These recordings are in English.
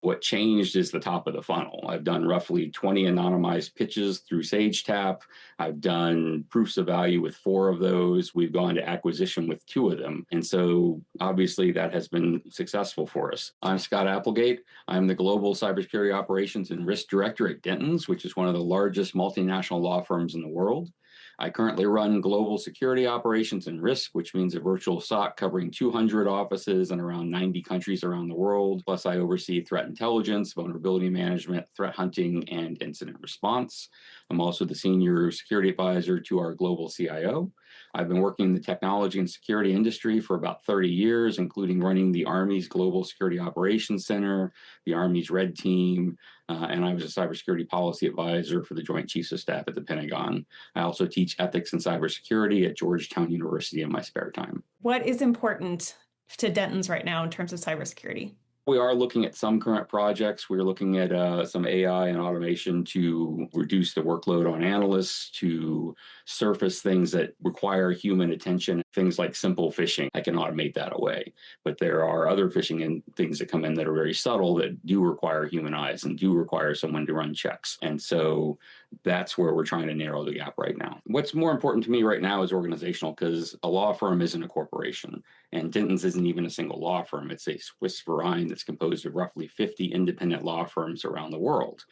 What changed is the top of the funnel. I've done roughly 20 anonymized pitches through Sagetap. I've done proofs of value with 4 of those. We've gone to acquisition with 2 of them. And so obviously that has been successful for us. I'm Scott Applegate. I'm the Global Cybersecurity Operations and Risk Director at Dentons, which is one of the largest multinational law firms in the world. I currently run global security operations and risk, which means a virtual SOC covering 200 offices in around 90 countries around the world. Plus, I oversee threat intelligence, vulnerability management, threat hunting, and incident response. I'm also the senior security advisor to our global CIO. I've been working in the technology and security industry for about 30 years, including running the Army's Global Security Operations Center, the Army's Red Team, and I was a cybersecurity policy advisor for the Joint Chiefs of Staff at the Pentagon. I also teach ethics and cybersecurity at Georgetown University in my spare time. What is important to Dentons right now in terms of cybersecurity? We are looking at some current projects. We're looking at some AI and automation to reduce the workload on analysts, to surface things that require human attention. Things like simple phishing, I can automate that away. But there are other phishing and things that come in that are very subtle that do require human eyes and do require someone to run checks. And so that's where we're trying to narrow the gap right now. What's more important to me right now is organizational, because a law firm isn't a corporation. And Dentons isn't even a single law firm. It's a Swiss Verein that's composed of roughly 50 independent law firms around the world.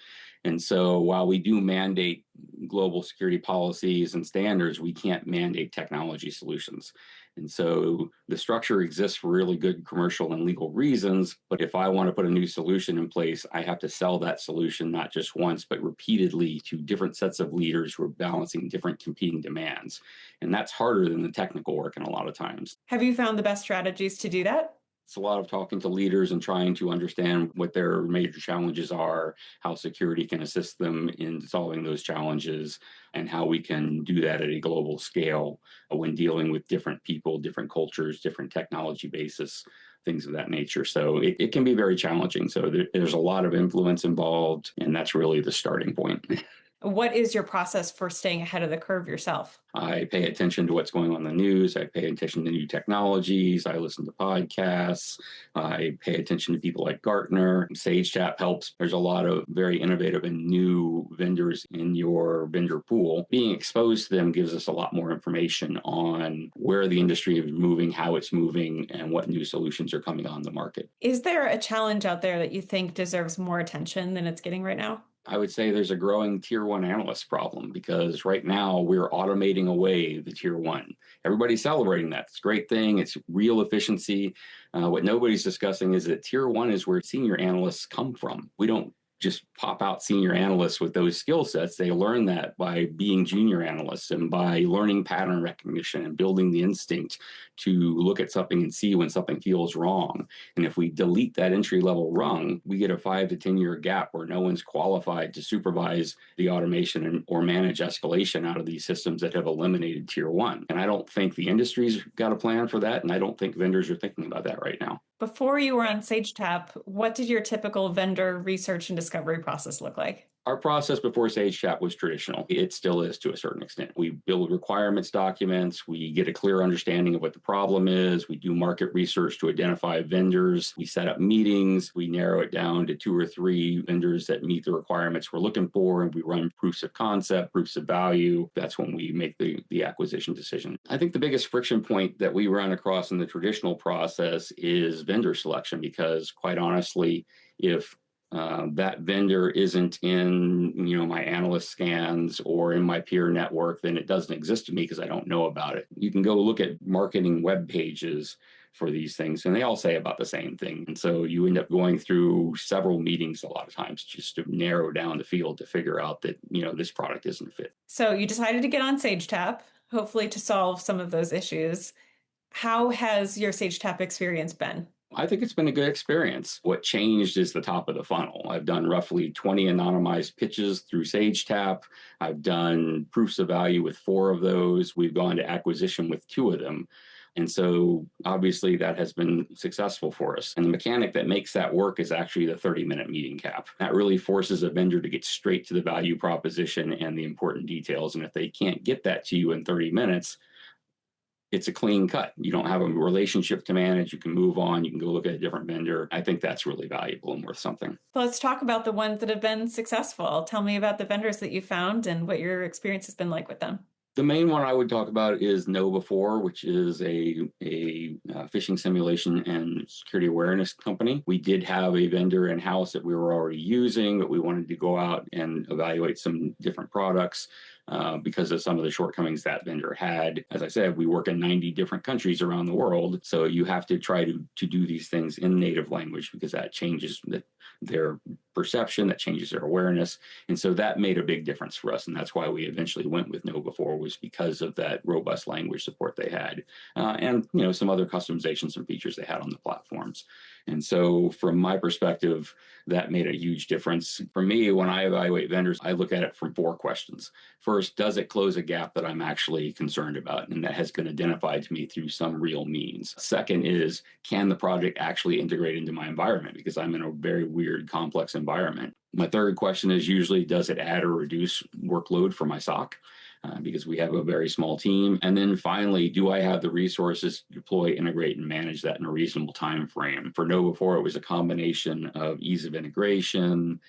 And so while we do mandate global security policies and standards, we can't mandate technology solutions. And so the structure exists for really good commercial and legal reasons. But if I want to put a new solution in place, I have to sell that solution not just once, but repeatedly to different sets of leaders who are balancing different competing demands. And that's harder than the technical work in a lot of times. Have you found the best strategies to do that? It's a lot of talking to leaders and trying to understand what their major challenges are, how security can assist them in solving those challenges, and how we can do that at a global scale when dealing with different people, different cultures, different technology bases, things of that nature. So it can be very challenging. So there's a lot of influence involved, and that's really the starting point. What is your process for staying ahead of the curve yourself? I pay attention to what's going on in the news. I pay attention to new technologies. I listen to podcasts. I pay attention to people like Gartner. Sagetap helps. There's a lot of very innovative and new vendors in your vendor pool. Being exposed to them gives us a lot more information on where the industry is moving, how it's moving, and what new solutions are coming on the market. Is there a challenge out there that you think deserves more attention than it's getting right now? I would say there's a growing tier 1 analyst problem, because right now we're automating away the tier 1. Everybody's celebrating that. It's a great thing. It's real efficiency. What nobody's discussing is that tier 1 is where senior analysts come from. We don't just pop out senior analysts with those skill sets. They learn that by being junior analysts and by learning pattern recognition and building the instinct to look at something and see when something feels wrong. And if we delete that entry level rung, we get a 5 to 10 year gap where no one's qualified to supervise the automation or manage escalation out of these systems that have eliminated tier 1. And I don't think the industry's got a plan for that. And I don't think vendors are thinking about that right now. Before you were on Sagetap, what did your typical vendor research and discovery process look like? Our process before Sagetap was traditional. It still is to a certain extent. We build requirements documents. We get a clear understanding of what the problem is. We do market research to identify vendors. We set up meetings. We narrow it down to 2 or 3 vendors that meet the requirements we're looking for. And we run proofs of concept, proofs of value. That's when we make the acquisition decision. I think the biggest friction point that we run across in the traditional process is vendor selection, because quite honestly, if that vendor isn't in my analyst scans or in my peer network, then it doesn't exist to me because I don't know about it. You can go look at marketing web pages for these things, and they all say about the same thing. And so you end up going through several meetings a lot of times just to narrow down the field to figure out that this product isn't a fit. So you decided to get on Sagetap, hopefully to solve some of those issues. How has your Sagetap experience been? I think it's been a good experience. What changed is the top of the funnel. I've done roughly 20 anonymized pitches through Sagetap. I've done proofs of value with 4 of those. We've gone to acquisition with 2 of them. And so obviously that has been successful for us. And the mechanic that makes that work is actually the 30-minute meeting cap. That really forces a vendor to get straight to the value proposition and the important details. And if they can't get that to you in 30 minutes, it's a clean cut. You don't have a relationship to manage. You can move on. You can go look at a different vendor. I think that's really valuable and worth something. So let's talk about the ones that have been successful. Tell me about the vendors that you found and what your experience has been like with them. The main one I would talk about is KnowBe4, which is a phishing simulation and security awareness company. We did have a vendor in-house that we were already using, but we wanted to go out and evaluate some different products because of some of the shortcomings that vendor had. As I said, we work in 90 different countries around the world, so you have to try to do these things in native language because that changes their perception, that changes their awareness. And so that made a big difference for us. And that's why we eventually went with KnowBe4, was because of that robust language support they had. And some other customizations and features they had on the platforms. And so from my perspective, that made a huge difference. For me, when I evaluate vendors, I look at it from 4 questions. First, does it close a gap that I'm actually concerned about and that has been identified to me through some real means? Second is, can the project actually integrate into my environment? Because I'm in a very weird, complex environment. My third question is usually, does it add or reduce workload for my SOC? Because we have a very small team. And then finally, do I have the resources to deploy, integrate, and manage that in a reasonable time frame? For KnowBe4, it was a combination of ease of integration,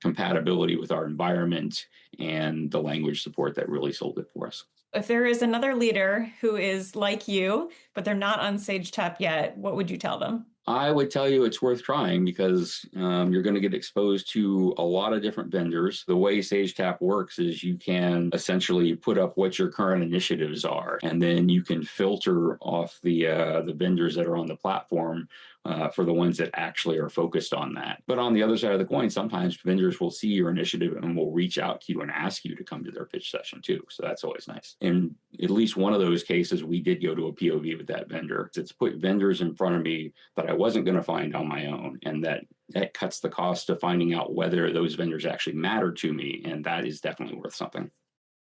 compatibility with our environment, and the language support that really sold it for us. If there is another leader who is like you, but they're not on Sagetap yet, what would you tell them? I would tell you it's worth trying because you're going to get exposed to a lot of different vendors. The way Sagetap works is you can essentially put up what your current initiatives are, and then you can filter off the vendors that are on the platform for the ones that actually are focused on that. But on the other side of the coin, sometimes vendors will see your initiative and will reach out to you and ask you to come to their pitch session too. So that's always nice. In at least one of those cases, we did go to a POV with that vendor. It's put vendors in front of me that I wasn't going to find on my own, and that cuts the cost of finding out whether those vendors actually matter to me, and that is definitely worth something.